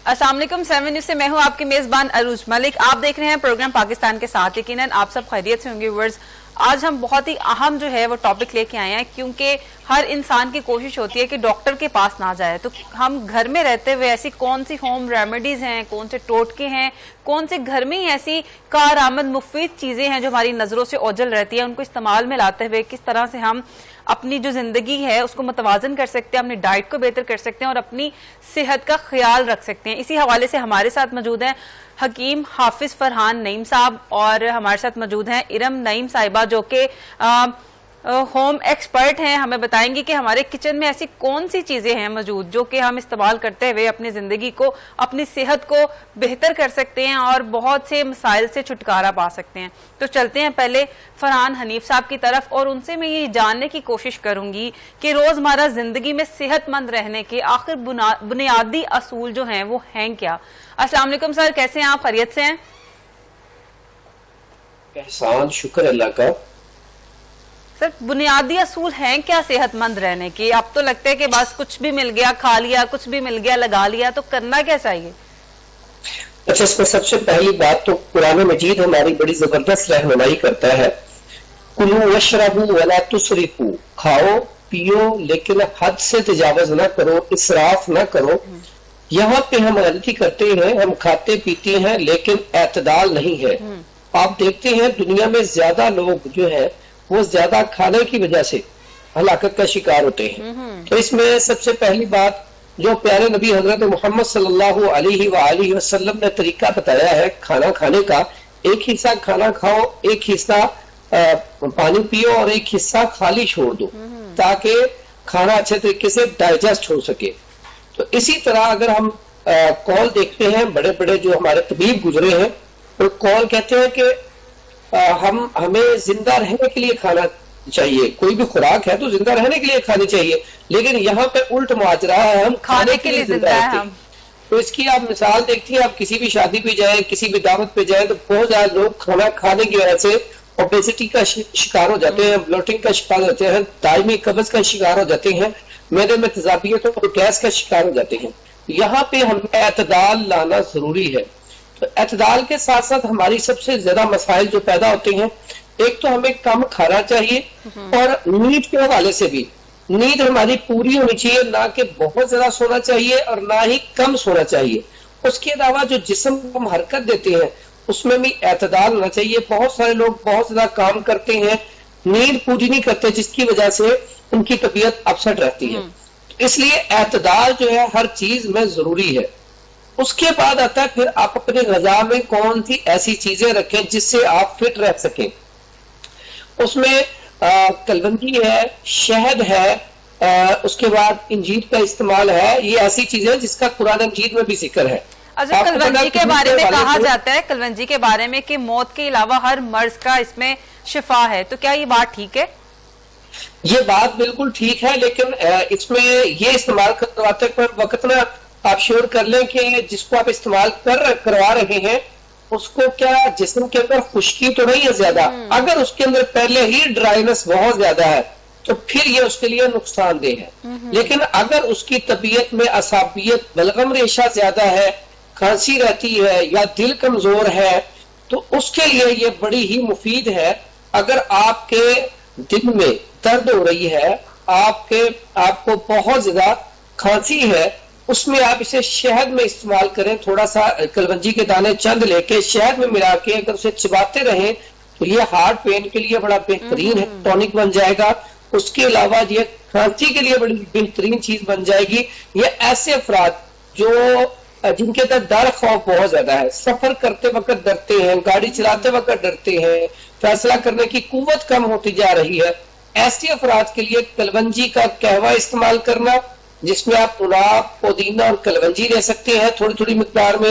अस्सलाम वालेकुम 7 न्यूज़ से मैं हूं आपके मेजबान अरूज मलिक। आप देख रहे हैं प्रोग्राम पाकिस्तान के साथ। यकीनन आप सब खैरियत से होंगे व्यूअर्स। आज हम बहुत ही अहम जो है वो टॉपिक लेके आए हैं, क्योंकि हर इंसान की कोशिश होती है कि डॉक्टर के पास ना जाए। तो हम घर में रहते हुए ऐसी कौन सी होम रेमेडीज हैं, कौन से टोटके हैं, कौन से घर में ही ऐसी कारआमद मुफीद चीजें हैं जो हमारी नजरों से ओझल रहती है, उनको इस्तेमाल में लाते हुए किस तरह से हम अपनी जो जिंदगी है उसको मुतवाजन कर सकते हैं, अपनी डाइट को बेहतर कर सकते हैं और अपनी सेहत का ख्याल रख सकते हैं। इसी हवाले से हमारे साथ मौजूद हैं हकीम हाफिज फरहान नईम साहब और हमारे साथ मौजूद हैं इरम नईम साहिबा, जो कि होम एक्सपर्ट हैं। हमें बताएंगे कि हमारे किचन में ऐसी कौन सी चीजें हैं मौजूद जो कि हम इस्तेमाल करते हुए अपनी जिंदगी को, अपनी सेहत को बेहतर कर सकते हैं और बहुत से मसाइल से छुटकारा पा सकते हैं। तो चलते हैं पहले फरहान हनीफ साहब की तरफ और उनसे मैं ये जानने की कोशिश करूंगी कि रोजमर्रा जिंदगी में सेहतमंद रहने के आखिर बुनियादी असूल जो हैं वो हैं क्या। अस्सलाम वालेकुम सर, कैसे हैं आप? खैरियत से हैं? एहसान, शुक्र अल्लाह का। सर, बुनियादी असूल हैं क्या सेहतमंद रहने के? अब तो लगता है कि बस कुछ भी मिल गया खा लिया, कुछ भी मिल गया लगा लिया, तो करना क्या चाहिए? अच्छा, इसमें सबसे पहली बात तो कुरान मजीद हमारी बड़ी जबरदस्त रहनुमाई करता है। कुलू वशरबू वला तुसरिफू, खाओ पियो लेकिन हद से तजावज ना करो, इसराफ ना करो। यहाँ पे हम गलती करते हैं, हम खाते पीते हैं लेकिन एतदाल नहीं है। आप देखते हैं दुनिया में ज्यादा लोग जो है वो ज्यादा खाने की वजह से हलाकत का शिकार होते हैं। तो इसमें सबसे पहली बात जो प्यारे नबी हजरत मोहम्मद सल्लल्लाहु अलैहि वसल्लम ने तरीका बताया है खाना खाने का, एक हिस्सा खाना खाओ, एक हिस्सा पानी पियो और एक हिस्सा खाली छोड़ दो, ताकि खाना अच्छे तरीके से डाइजेस्ट हो सके। तो इसी तरह अगर हम कॉल देखते हैं, बड़े बड़े जो हमारे तबीब गुजरे हैं, तो कॉल कहते हैं कि हमें जिंदा रहने के लिए खाना चाहिए। कोई भी खुराक है तो जिंदा रहने के लिए खानी चाहिए, लेकिन यहाँ पे उल्ट माजरा है, हम खाने के लिए जिंदा रहते हैं। तो इसकी आप मिसाल देखती हैं, आप किसी भी शादी पे जाए, किसी भी दावत पे जाए, तो बहुत ज्यादा लोग खाना खाने की वजह से ओबेसिटी का शिकार हो जाते हैं, ब्लोटिंग का शिकार होते हैं, दायमी कब्ज का शिकार हो जाते हैं, मैदे में तेजाबियत और गैस का शिकार हो जाते हैं। यहाँ पे हम एतदाल लाना जरूरी है। तो एतदाल के साथ साथ हमारी सबसे ज्यादा मसाइल जो पैदा होते हैं, एक तो हमें कम खाना चाहिए और नींद के हवाले से भी नींद हमारी पूरी होनी चाहिए, ना कि बहुत ज्यादा सोना चाहिए और ना ही कम सोना चाहिए। उसके अलावा जो जिस्म को हम हरकत देते हैं उसमें भी एतदाल होना चाहिए। बहुत सारे लोग बहुत ज्यादा काम करते हैं, नींद पूरी नहीं करते, जिसकी वजह से उनकी तबीयत अपसेट रहती है। इसलिए एतदाल जो है हर चीज में जरूरी है। उसके बाद आता है फिर आप अपने ग़िज़ा में कौन सी ऐसी चीजें रखें जिससे आप फिट रह सकें। उसमें कलवंजी है, शहद है, उसके बाद इंजीर का इस्तेमाल है। ये ऐसी चीजें जिसका कुरान मजीद में भी जिक्र है। अच्छा, कलवंजी के बारे में कहा जाता है, कलवंजी के बारे में कि मौत के अलावा हर मर्ज का इसमें शिफा है, तो क्या ये बात ठीक है? ये बात बिल्कुल ठीक है, लेकिन इसमें ये इस्तेमाल करवाते वक्त ना आप श्योर कर लें कि जिसको आप इस्तेमाल करवा रहे हैं उसको क्या जिस्म के अंदर खुश्की तो नहीं है ज्यादा। अगर उसके अंदर पहले ही ड्राइनेस बहुत ज्यादा है तो फिर ये उसके लिए नुकसानदेह है। लेकिन अगर उसकी तबीयत में असाबियत, बलगम रेशा ज्यादा है, खांसी रहती है या दिल कमजोर है, तो उसके लिए ये बड़ी ही मुफीद है। अगर आपके दिल में दर्द हो रही है, आपको बहुत ज्यादा खांसी है, उसमें आप इसे शहद में इस्तेमाल करें। थोड़ा सा कलवंजी के दाने चंद लेके शहद में मिला के अगर उसे चबाते रहें तो ये हार्ट पेन के लिए बड़ा बेहतरीन है, टॉनिक बन जाएगा। उसके अलावा ये खांसी के लिए बड़ी बेहतरीन चीज बन जाएगी। ये ऐसे अफराद जो जिनके अंदर डर खौफ बहुत ज्यादा है, सफर करते वक्त डरते हैं, गाड़ी चलाते वक्त डरते हैं, फैसला करने की कुव्वत कम होती जा रही है, ऐसे अफराद के लिए कलवंजी का कहवा इस्तेमाल करना, जिसमें आप गुलाब, पुदीना और कलवंजी ले सकते हैं थोड़ी थोड़ी मिकदार में,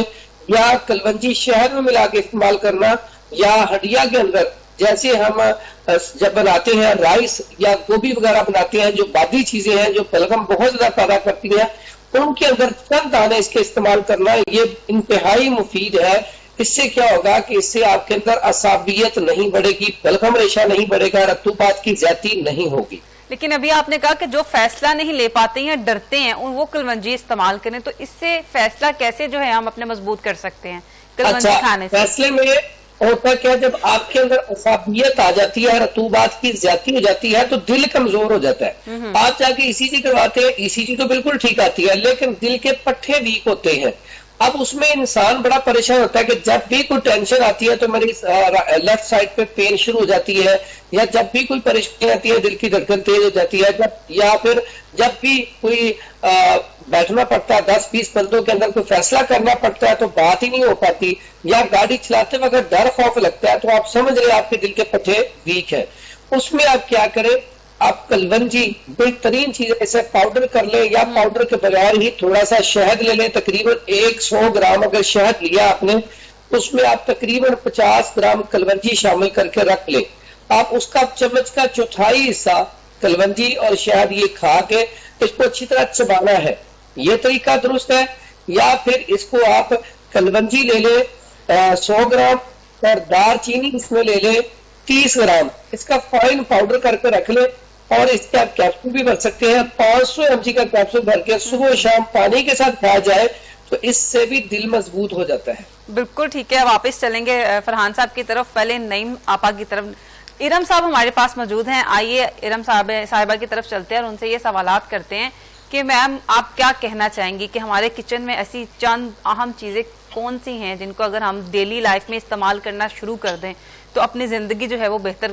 या कलवंजी शहद में मिला के इस्तेमाल करना, या हड्डिया के अंदर जैसे हम जब बनाते हैं राइस या गोभी वगैरह बनाते हैं, जो बादी चीजें हैं जो बलगम बहुत ज्यादा पैदा करती हैं, उनके अंदर चंद दाने इसके इस्तेमाल करना ये इंतहाई मुफीद है। इससे क्या होगा कि इससे आपके अंदर असाबियत नहीं बढ़ेगी, बलगम रेशा नहीं बढ़ेगा, रतूबात की ज्यादती नहीं होगी। لیکن ابھی آپ نے کہا کہ جو فیصلہ نہیں لے پاتے ہیں یا ڈرتے ہیں وہ کلونجی استعمال کریں، تو اس سے فیصلہ کیسے جو ہے ہم اپنے مضبوط کر سکتے ہیں کلونجی کھانے سے؟ فیصلے میں ہوتا کیا، جب آپ کے اندر عصبیت آ جاتی ہے، رطوبات کی زیادتی ہو جاتی ہے، تو دل کمزور ہو جاتا ہے. آپ جا کے ECG کرواتے ہیں، ECG تو بالکل ٹھیک آتی ہے، لیکن دل کے پٹھے ویک ہوتے ہیں. اب اس میں انسان بڑا پریشان ہوتا ہے کہ جب بھی کوئی ٹینشن آتی ہے تو میری لیفٹ سائڈ پہ پین شروع ہو جاتی ہے، یا جب بھی کوئی پریشانی آتی ہے دل کی دھڑکن تیز ہو جاتی ہے، یا پھر جب بھی کوئی بیٹھنا پڑتا ہے 10-20 بندوں کے اندر کوئی فیصلہ کرنا پڑتا ہے تو بات ہی نہیں ہو پاتی، یا گاڑی چلاتے وقت ڈر خوف لگتا ہے، تو آپ سمجھ رہے آپ کے دل کے پٹھے ویک ہے. اس میں آپ کیا کریں، آپ کلونجی بہترین چیز ہے، اسے پاؤڈر کر لیں، یا پاؤڈر کے بغیر ہی تھوڑا سا شہد لے لیں. تقریباً 100 گرام اگر شہد لیا آپ نے، اس میں آپ تقریباً 50 گرام کلونجی شامل کر کے رکھ لیں. آپ اس کا چمچ کا چوتھائی حصہ کلونجی اور شہد یہ کھا کے اس کو اچھی طرح چبانا ہے. یہ طریقہ درست ہے. یا پھر اس کو آپ کلونجی لے لیں 100 گرام، اور دار چینی اس میں لے لیں 30 گرام، اس کا فائن پاؤڈر کر کے رکھ لیں. اور اس کے آپ کیپسول بھی بھر سکتے ہیں، 500 mg کا کیپسول بھر کے صبح و شام پانی کے ساتھ کھایا جائے تو اس سے بھی دل مضبوط ہو جاتا ہے. بالکل ٹھیک ہے. واپس چلیں گے فرحان صاحب کی طرف، پہلے نعیم آپا کی طرف. ارم صاحب ہمارے پاس موجود ہیں، آئیے ارم صاحبہ کی طرف چلتے ہیں اور ان سے یہ سوالات کرتے ہیں کہ میم آپ کیا کہنا چاہیں گی کہ ہمارے کچن میں ایسی چند اہم چیزیں کون سی ہیں جن کو اگر ہم ڈیلی لائف میں استعمال کرنا شروع کر دیں تو اپنی زندگی جو ہے وہ بہتر،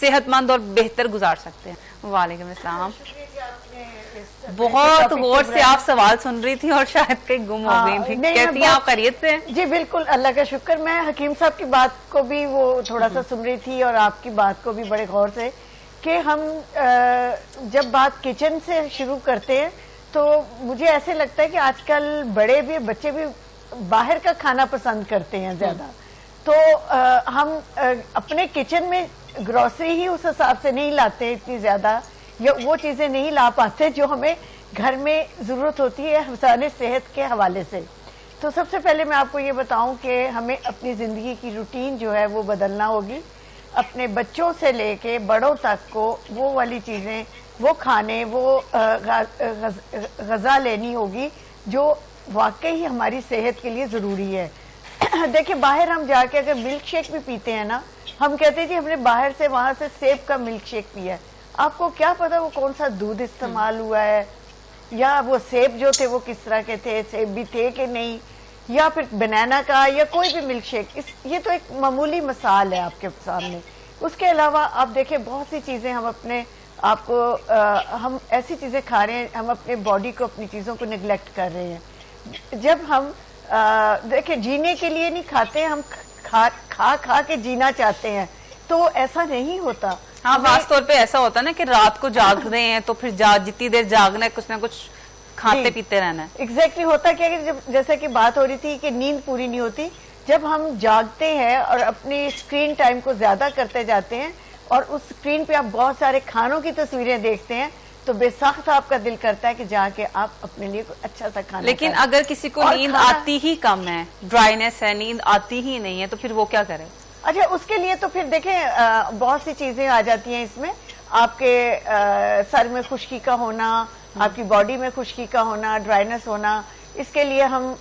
صحت مند اور بہتر گزار سکتے ہیں؟ وعلیکم السلام. بہت غور سے آپ سوال سن رہی تھی اور شاید کہیں گم ہو گئی تھی. کیسی ہیں آپ، خیریت سے؟ جی بالکل، اللہ کا شکر. میں حکیم صاحب کی بات کو بھی وہ تھوڑا سا سن رہی تھی اور آپ کی بات کو بھی بڑے غور سے، کہ ہم جب بات کچن سے شروع کرتے ہیں تو مجھے ایسے لگتا ہے کہ آج کل بڑے بھی بچے بھی باہر کا کھانا پسند کرتے ہیں زیادہ. تو ہم اپنے کچن میں گروسری ہی اس حساب سے نہیں لاتے اتنی زیادہ، یا وہ چیزیں نہیں لا پاتے جو ہمیں گھر میں ضرورت ہوتی ہے حفظان صحت کے حوالے سے. تو سب سے پہلے میں آپ کو یہ بتاؤں کہ ہمیں اپنی زندگی کی روٹین جو ہے وہ بدلنا ہوگی. اپنے بچوں سے لے کے بڑوں تک کو وہ والی چیزیں، وہ کھانے، وہ غذا لینی ہوگی جو واقعی ہماری صحت کے لیے ضروری ہے. دیکھیں باہر ہم جا کے اگر ملک شیک بھی پیتے ہیں نا، ہم کہتے ہیں جی ہم نے باہر سے وہاں سے سیب کا ملک شیک پیا ہے. آپ کو کیا پتا وہ کون سا دودھ استعمال ہوا ہے، یا وہ سیب جو تھے وہ کس طرح کے تھے، سیب بھی تھے کہ نہیں، یا پھر بنانا کا یا کوئی بھی ملک شیک. یہ تو ایک معمولی مثال ہے آپ کے سامنے. اس کے علاوہ آپ دیکھیں بہت سی چیزیں ہم اپنے آپ کو ہم ایسی چیزیں کھا رہے ہیں، ہم اپنے باڈی کو اپنی چیزوں کو نگلیکٹ کر رہے ہیں. جب ہم دیکھیں جینے کے لیے نہیں کھاتے، ہم کھا کے جینا چاہتے ہیں، تو ایسا نہیں ہوتا. ہاں خاص طور پہ ایسا ہوتا ہے نا کہ رات کو جاگ رہے ہیں تو پھر جتنی دیر جاگنا ہے کچھ نہ کچھ کھاتے پیتے رہنا ہے. ایگزیکٹلی ہوتا کیا کہ جیسے کہ بات ہو رہی تھی کہ نیند پوری نہیں ہوتی. جب ہم جاگتے ہیں اور اپنی اسکرین ٹائم کو زیادہ کرتے جاتے ہیں اور اس اسکرین پہ آپ بہت سارے کھانوں کی تصویریں دیکھتے ہیں تو بے ساختہ آپ کا دل کرتا ہے کہ جا کے آپ اپنے لیے کوئی اچھا سا کھانا. لیکن اگر کسی کو نیند آتی ہی کم ہے، ڈرائینس ہے، نیند آتی ہی نہیں ہے، تو پھر وہ کیا کرے؟ اچھا اس کے لیے تو پھر دیکھیں بہت سی چیزیں آ جاتی ہیں اس میں. آپ کے سر میں خشکی کا ہونا، آپ کی باڈی میں خشکی کا ہونا، ڈرائینس ہونا. اس کے لیے ہم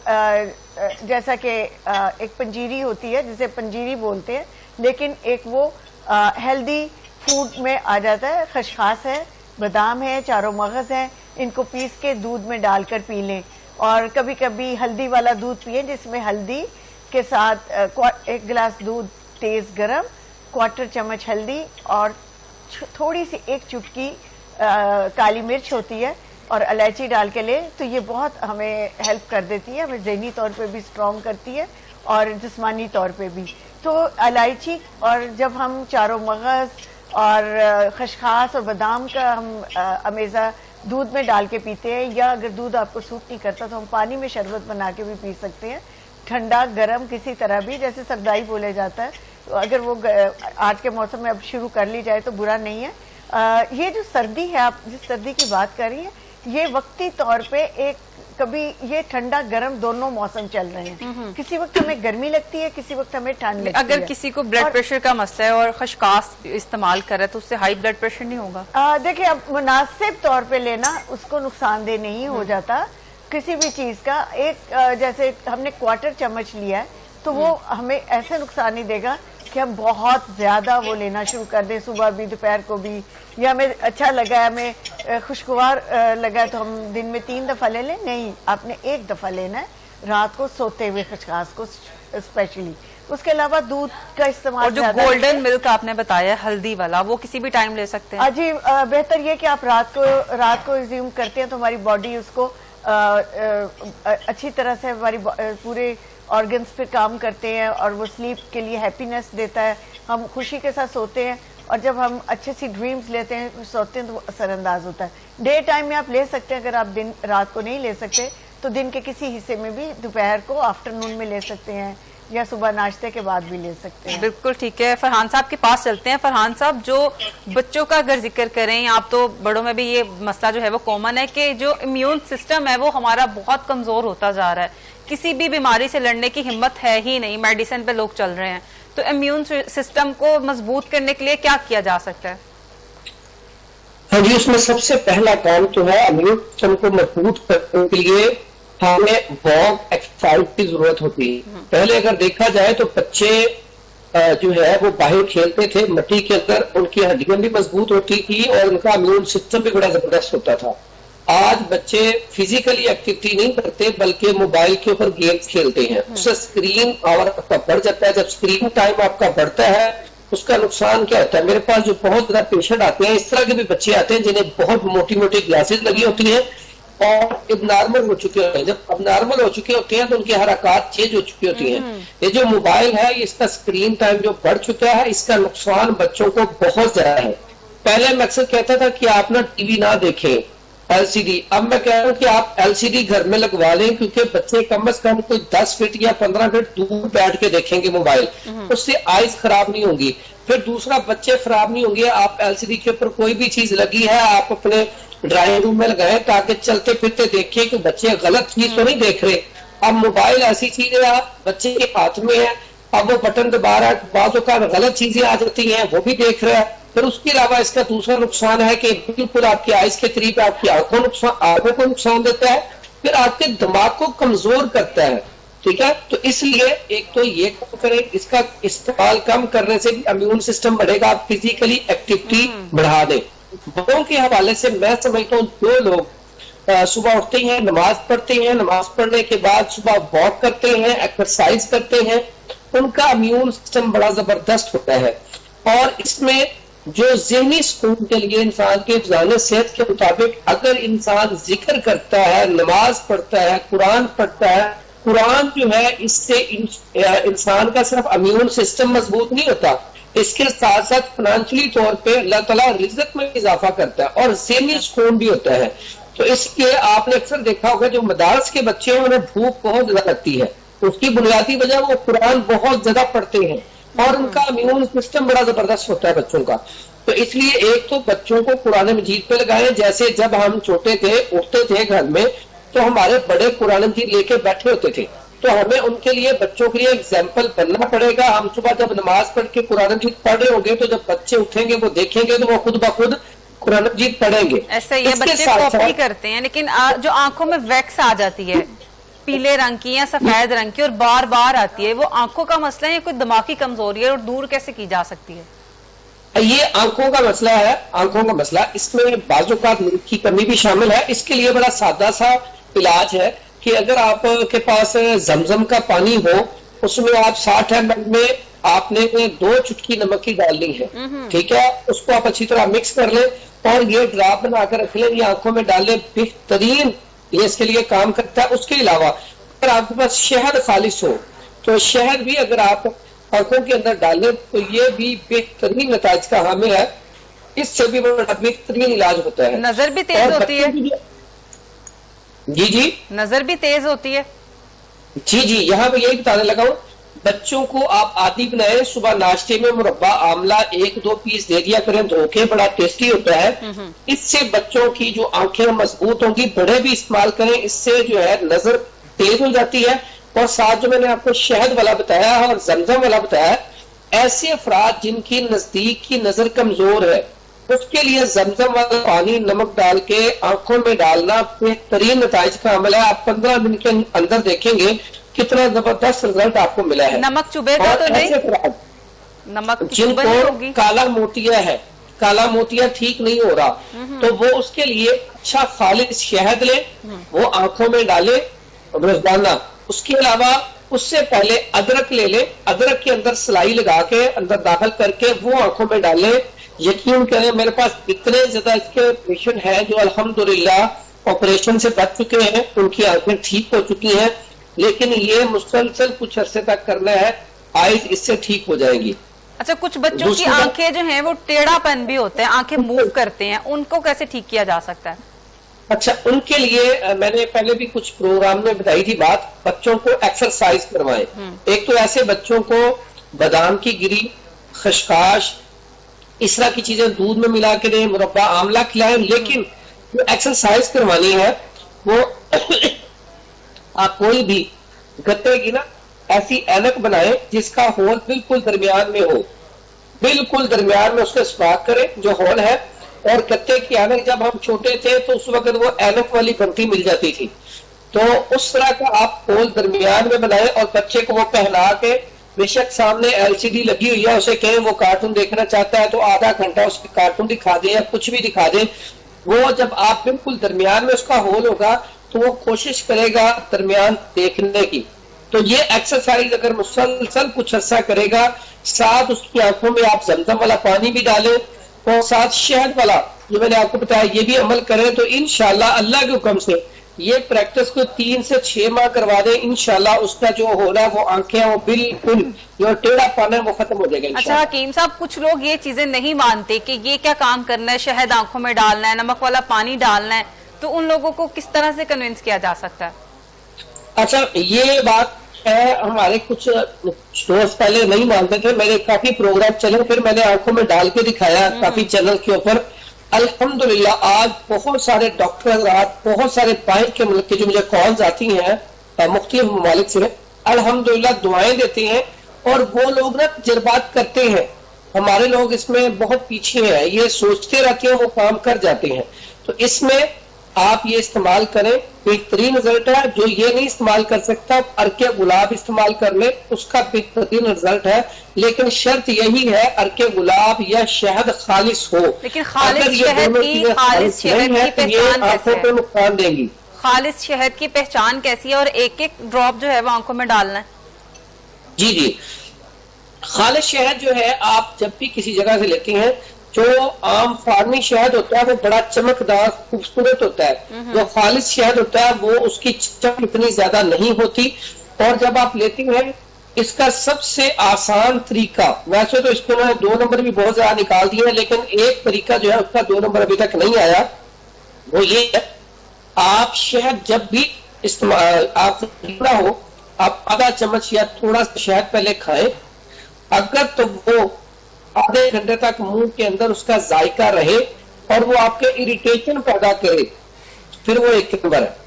جیسا کہ ایک پنجیری ہوتی ہے جسے پنجیری بولتے ہیں، لیکن ایک وہ ہیلدی فوڈ میں آ جاتا ہے. خشخاش ہے، بادام ہے، چاروں مغز ہیں، ان کو پیس کے دودھ میں ڈال کر پی لیں. اور کبھی کبھی ہلدی والا دودھ پئیں جس میں ہلدی کے ساتھ 1 گلاس دودھ تیز گرم، 1/4 چمچ ہلدی اور تھوڑی سی 1 چٹکی کالی مرچ ہوتی ہے اور الائچی ڈال کے لے تو یہ بہت ہمیں ہیلپ کر دیتی ہے. ہمیں ذہنی طور پہ بھی اسٹرانگ کرتی ہے اور جسمانی طور پہ بھی. تو الائچی اور جب ہم چاروں مغز اور خشخاش اور بادام کا ہم امیزہ دودھ میں ڈال کے پیتے ہیں، یا اگر دودھ آپ کو سوٹ نہیں کرتا تو ہم پانی میں شربت بنا کے بھی پی سکتے ہیں، ٹھنڈا گرم کسی طرح بھی، جیسے سردائی بولے جاتا ہے. اگر وہ آج کے موسم میں اب شروع کر لی جائے تو برا نہیں ہے. یہ جو سردی ہے، آپ جس سردی کی بات کر رہی ہیں، یہ وقتی طور پہ ایک कभी ये ठंडा गर्म दोनों मौसम चल रहे हैं, किसी वक्त हमें गर्मी लगती है, किसी वक्त हमें ठंड लगती है। अगर किसी को ब्लड प्रेशर का मसला है और खशकास इस्तेमाल कर रहा है तो उससे हाई ब्लड प्रेशर नहीं होगा? देखिए, अब मुनासिब तौर पे लेना उसको नुकसानदेह नहीं हो जाता किसी भी चीज का। एक जैसे हमने क्वार्टर चम्मच लिया है तो वो हमें ऐसे नुकसान नहीं देगा कि हम बहुत ज्यादा वो लेना शुरू कर दें, सुबह भी दोपहर को भी, या हमें अच्छा लगा है, हमें खुशगवार लगा है तो हम दिन में 3 दफा ले लें। नहीं, आपने 1 दफा लेना है रात को सोते हुए खसखस को स्पेशली। उसके अलावा दूध का इस्तेमाल, और जो गोल्डन मिल्क आपने बताया हल्दी वाला, वो किसी भी टाइम ले सकते हैं? जी, बेहतर ये कि आप रात को रिज्यूम करते हैं तो हमारी बॉडी उसको अच्छी तरह से हमारी पूरे ऑर्गन्स पे काम करते हैं और वो स्लीप के लिए हैप्पीनेस देता है, हम खुशी के साथ सोते हैं, और जब हम अच्छे सी ड्रीम्स लेते हैं सोते हैं तो वो असरअंदाज होता है। डे टाइम में आप ले सकते हैं, अगर आप दिन रात को नहीं ले सकते तो दिन के किसी हिस्से में भी, दोपहर को, आफ्टरनून में ले सकते हैं, या सुबह नाश्ते के बाद भी ले सकते हैं। बिल्कुल ठीक है। फरहान साहब के पास चलते हैं। फरहान साहब, जो बच्चों का अगर जिक्र करें, आप तो बड़ों में भी ये मसला जो है वो कॉमन है कि जो इम्यून सिस्टम है वो हमारा बहुत कमजोर होता जा रहा है, किसी भी बीमारी से लड़ने की हिम्मत है ही नहीं, मेडिसिन पे लोग चल रहे हैं। तो इम्यून सिस्टम को मजबूत करने के लिए क्या किया जा सकता है? हाँ जी, उसमें सबसे पहला काम तो है इम्यून सिस्टम को मजबूत करने के लिए हमें वॉक एक्सरसाइज की जरूरत होती है। पहले अगर देखा जाए तो बच्चे जो है वो बाहर खेलते थे मिट्टी के अंदर, उनकी हड्डियां भी मजबूत होती थी और उनका इम्यून सिस्टम भी बड़ा जबरदस्त होता था। आज बच्चे फिजिकली एक्टिविटी नहीं करते बल्कि मोबाइल के ऊपर गेम्स खेलते हैं, उससे स्क्रीन पावर आपका बढ़ जाता है। जब स्क्रीन टाइम आपका बढ़ता है उसका नुकसान क्या होता है? मेरे पास जो बहुत ज्यादा पेशेंट आते हैं, इस तरह के भी बच्चे आते हैं जिन्हें बहुत मोटी मोटी ग्लासेस लगी होती हैं और इबनॉर्मल हो चुके होते हैं। जब अबनॉर्मल हो चुके होते हैं तो उनकी हरकत चेंज हो चुकी होती हैं। ये जो मोबाइल है, इसका स्क्रीन टाइम जो बढ़ चुका है, इसका नुकसान बच्चों को बहुत ज्यादा है। पहले मैं अक्सर कहता था कि आप ना टीवी ना देखें, एलसीडी। अब मैं कह रहा हूं कि आप एलसीडी घर में लगवा लें, क्योंकि बच्चे कम से कम कोई 10 फीट या 15 फीट दूर बैठ के देखेंगे मोबाइल, उससे आईज खराब नहीं होंगी। फिर दूसरा, बच्चे खराब नहीं होंगे। आप एलसीडी के ऊपर कोई भी चीज लगी है आप अपने ड्राइंग रूम में लगाएं ताकि चलते फिरते देखिए कि बच्चे गलत चीज तो नहीं देख रहे। अब मोबाइल ऐसी चीज है, आप बच्चे के हाथ में है, अब वो बटन दबा रहा है, बाजू का गलत चीजें आ जाती हैं, वो भी देख रहा है। फिर उसके अलावा इसका दूसरा नुकसान है कि बिल्कुल आपकी आइज के करीब आपकी आंखों को नुकसान देता है, फिर आपके दिमाग को कमजोर करता है। ठीक है, तो इसलिए एक तो ये काम करें, इसका इस्तेमाल कम करने से भी इम्यून सिस्टम बढ़ेगा। आप फिजिकली एक्टिविटी बढ़ा दें। बड़ों के हवाले से मैं समझता हूँ जो लोग सुबह उठते हैं, नमाज पढ़ते हैं, नमाज पढ़ने के बाद सुबह वॉक करते हैं, एक्सरसाइज करते हैं, उनका इम्यून सिस्टम बड़ा जबरदस्त होता है। और इसमें जो ज़हनी सुकून के लिए इंसान के जाने सेहत के मुताबिक अगर इंसान जिक्र करता है, नमाज पढ़ता है, कुरान पढ़ता है, कुरान जो है इससे इंसान का सिर्फ इम्यून सिस्टम मजबूत नहीं होता, इसके साथ साथ फाइनेंशियली तौर पे अल्लाह ताला रिज़्क में इजाफा करता है और ज़हनी सुकून भी होता है। तो इसके आपने अक्सर देखा होगा जो मदारस के बच्चे हैं उन्हें भूख बहुत ज्यादा लगती है, उसकी बुनियादी वजह वो कुरान बहुत ज्यादा पढ़ते हैं और उनका इम्यून सिस्टम बड़ा जबरदस्त होता है बच्चों का। तो इसलिए एक तो बच्चों को कुरान मजीद पे लगाएं। जैसे जब हम छोटे थे, उठते थे घर में, तो हमारे बड़े कुरान मजीद लेके बैठे होते थे, तो हमें उनके लिए, बच्चों के लिए एग्जाम्पल बनना पड़ेगा। हम सुबह जब नमाज पढ़ के कुरान मजीद पढ़ रहे होंगे तो जब बच्चे उठेंगे वो देखेंगे तो वो खुद ब खुद कुरान मजीद पढ़ेंगे। ऐसे ये बच्चे कॉपी करते हैं, लेकिन जो आंखों में वैक्स आ जाती है पीले रंग की या सफेद रंग की और बार बार आती है, वो आंखों का मसला है या कोई दिमागी कमजोरी है और दूर कैसे की जा सकती है? ये आंखों का मसला है, आंखों का मसला। इसमें बाजुकात नींद की कमी भी शामिल है। इसके लिए बड़ा सादा सा इलाज है कि अगर आपके पास जमजम का पानी हो, उसमें आप 60 ml में आपने 2 चुटकी नमक की डालनी है, ठीक है, उसको आप अच्छी तरह मिक्स कर लें और ये ड्राप बनाकर रख लें, ये आंखों में डाल लें, बेहतरीन ये इसके लिए काम करता है। उसके अलावा अगर आपके पास शहद खालिश हो तो शहद भी अगर आप आंखों के अंदर डालें तो ये भी बेहतरीन नताज का हामिल है, इससे भी बड़ा बेहतरीन इलाज होता है। नजर भी तेज होती है? जी जी, नजर भी तेज होती है? जी जी, यहाँ पे यही बताने लगा हूँ بچوں کو آپ عادی بنائیں, صبح ناشتے میں مربع آملہ 1-2 پیس دے دیا کریں دھو کے, بڑا ٹیسٹی ہوتا ہے. اس سے بچوں کی جو آنکھیں مضبوط ہوں گی. بڑے بھی استعمال کریں, اس سے جو ہے نظر تیز ہو جاتی ہے. اور ساتھ جو میں نے آپ کو شہد والا بتایا اور زمزم والا بتایا, ایسے افراد جن کی نزدیک کی نظر کمزور ہے اس کے لیے زمزم والا پانی نمک ڈال کے آنکھوں میں ڈالنا بہترین نتائج کا عمل ہے. آپ 15 منٹ کے اندر دیکھیں گے کتنا زبردست رزلٹ آپ کو ملا ہے. نمک چبھے گا تو نہیں؟ نمک جن کو کالا موتیا ہے, کالا موتیا ٹھیک نہیں ہو رہا, تو وہ اس کے لیے اچھا خالص شہد لے, وہ آنکھوں میں ڈالے روزانہ. اس کے علاوہ اس سے پہلے ادرک لے لے, ادرک کے اندر سلائی لگا کے اندر داخل کر کے وہ آنکھوں میں ڈالے. یقین کریں میرے پاس اتنے زیادہ اس کے پیشنٹ ہیں جو الحمدللہ آپریشن سے بچ چکے ہیں, ان کی آنکھیں ٹھیک ہو چکی ہیں. لیکن یہ مسلسل کچھ عرصے تک کرنا ہے, آئز اس سے ٹھیک ہو جائے گی. اچھا, کچھ بچوں کی آنکھیں جو ہیں وہ ٹیڑھا پن بھی ہوتے ہیں, آنکھیں موو کرتے ہیں, ان کو کیسے ٹھیک کیا جا سکتا ہے؟ اچھا, ان کے لیے میں نے پہلے بھی کچھ پروگرام میں بتائی تھی بات, بچوں کو ایکسرسائز کروائیں. ایک تو ایسے بچوں کو بادام کی گری, خشخاش, اس طرح کی چیزیں دودھ میں ملا کے دیں, مربع آملہ کھلائیں. لیکن جو ایکسرسائز کروانی ہے وہ آپ کوئی بھی گتے کی نا ایسی اینک بنائیں جس کا ہول بالکل درمیان میں ہو, بالکل درمیان میں اس کو سپاک کریں جو ہول ہے. اور گتے کی اینک جب ہم چھوٹے تھے تو اس وقت وہ اینک والی بنتی مل جاتی تھی, تو اس طرح کا آپ ہول درمیان میں بنائیں اور بچے کو وہ پہنا کے, بے شک سامنے LCD لگی ہوئی ہے, اسے کہیں وہ کارٹون دیکھنا چاہتا ہے تو آدھا گھنٹہ اس کی کارٹون دکھا دیں یا کچھ بھی دکھا دیں. وہ جب آپ بالکل درمیان میں اس کا ہول ہوگا تو وہ کوشش کرے گا درمیان دیکھنے کی. تو یہ ایکسرسائز اگر مسلسل کچھ عرصہ کرے گا, ساتھ اس کی آنکھوں میں آپ زمزم والا پانی بھی ڈالیں اور ساتھ شہد والا جو میں نے آپ کو بتایا یہ بھی عمل کریں, تو انشاءاللہ اللہ کے حکم سے یہ پریکٹس کو 3 سے 6 ماہ کروا دیں, انشاءاللہ اس کا جو ہو رہا ہے وہ آنکھیں وہ بالکل جو ٹیڑھا پن ہے وہ ختم ہو جائے گا. اچھا حکیم صاحب, کچھ لوگ یہ چیزیں نہیں مانتے کہ یہ کیا کام کرنا ہے, شہد آنکھوں میں ڈالنا ہے, نمک والا پانی ڈالنا ہے, تو ان لوگوں کو کس طرح سے کنونس کیا جا سکتا ہے؟ اچھا, یہ بات ہے, ہمارے کچھ دوست پہلے نہیں مانتے تھے, میرے کافی پروگرام چلے, پھر میں نے آنکھوں میں ڈال کے دکھایا کافی چینل کے اوپر. الحمدللہ آج بہت سارے ڈاکٹر حضرات, بہت سارے باہر کے ملک کے جو مجھے کالز آتی ہیں مختلف ممالک سے, الحمدللہ دعائیں دیتے ہیں اور وہ لوگ نا تجربات کرتے ہیں. ہمارے لوگ اس میں بہت پیچھے ہیں, یہ سوچتے رہتے ہیں, وہ کام کر جاتے ہیں. تو اس میں آپ یہ استعمال کریں, بہترین رزلٹ ہے. جو یہ نہیں استعمال کر سکتا ارکے گلاب استعمال کر لے, اس کا بہترین رزلٹ ہے. لیکن شرط یہی ہے ارکے گلاب یا شہد خالص ہو. لیکن خالص شہد کی پہچان آنکھوں پہ نقصان دیں گی. خالص شہد کی پہچان کیسی ہے اور ایک ایک ڈراپ جو ہے وہ آنکھوں میں ڈالنا ہے؟ جی, خالص شہد جو ہے آپ جب بھی کسی جگہ سے لیتے ہیں, جو عام فارمی شہد ہوتا ہے وہ بڑا چمکدار خوبصورت ہوتا ہے. جو خالص شہد ہوتا ہے وہ اس کی چمک اتنی زیادہ نہیں ہوتی. اور جب آپ لیتے ہیں اس کا سب سے آسان طریقہ, ویسے تو اس کو 2 نمبر بھی بہت زیادہ نکال دیے, لیکن ایک طریقہ جو ہے اس کا 2 نمبر ابھی تک نہیں آیا, وہ یہ ہے آپ شہد جب بھی استعمال آپ ہو, آپ آدھا چمچ یا تھوڑا سا شہد پہلے کھائیں. اگر تو وہ آدھے گھنٹے تک منہ کے اندر اس کا ذائقہ رہے اور وہ آپ کے اریٹیشن پیدا کرے, پھر وہ 1 نمبر ہے.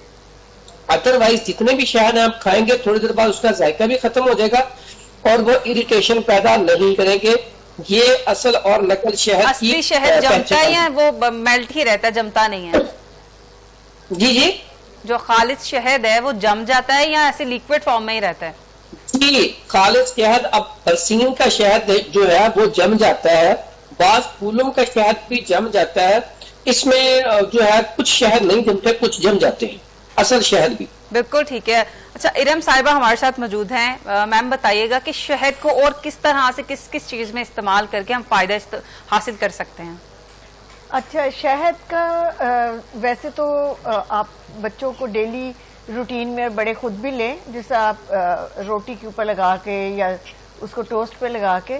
ادروائز جتنے بھی شہد آپ کھائیں گے تھوڑی دیر بعد اس کا ذائقہ بھی ختم ہو جائے گا اور وہ اریٹیشن پیدا نہیں کریں گے. یہ اصل اور نقل شہد اصلی شہد جمتا ہے یا وہ میلٹ ہی رہتا ہے, جمتا نہیں ہے؟ جی, جو خالص شہد ہے وہ جم جاتا ہے یا ایسے لیکوڈ فارم میں ہی رہتا ہے؟ جی, خالص شہد اب برسین کا شہد جو ہے وہ جم جاتا ہے, بعض پھولوں کا شہد بھی جم جاتا ہے. اس میں جو ہے کچھ شہد نہیں جمتے, کچھ جم جاتے ہیں, اصل شہد بھی. بالکل ٹھیک ہے. اچھا, ارم صاحبہ ہمارے ساتھ موجود ہیں. میم بتائیے گا کہ شہد کو اور کس طرح سے کس چیز میں استعمال کر کے ہم فائدہ حاصل کر سکتے ہیں؟ اچھا, شہد کا ویسے تو آپ بچوں کو ڈیلی روٹین میں بڑے خود بھی لیں, جیسے آپ روٹی کے اوپر لگا کے یا اس کو ٹوسٹ پہ لگا کے.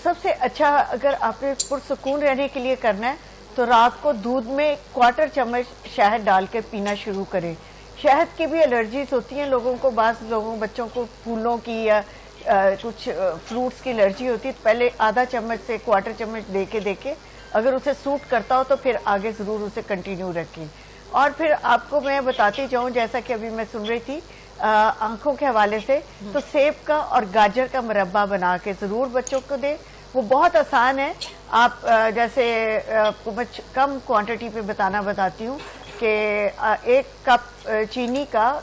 سب سے اچھا اگر آپ نے پرسکون رہنے کے لیے کرنا ہے تو رات کو دودھ میں 1/4 چمچ شہد ڈال کے پینا شروع کریں. شہد کی بھی الرجیز ہوتی ہیں لوگوں کو, بعض لوگوں بچوں کو پھولوں کی یا कुछ फ्रूट्स की एलर्जी होती है तो पहले आधा चम्मच से क्वार्टर चम्मच दे के अगर उसे सूट करता हो तो फिर आगे जरूर उसे कंटिन्यू रखें। और फिर आपको मैं बताती जाऊं, जैसा कि अभी मैं सुन रही थी आंखों के हवाले से, तो सेब का और गाजर का मुरब्बा बना के जरूर बच्चों को दें। वो बहुत आसान है। आप जैसे आपको मैं कम क्वांटिटी पे बताती हूँ कि 1 कप चीनी का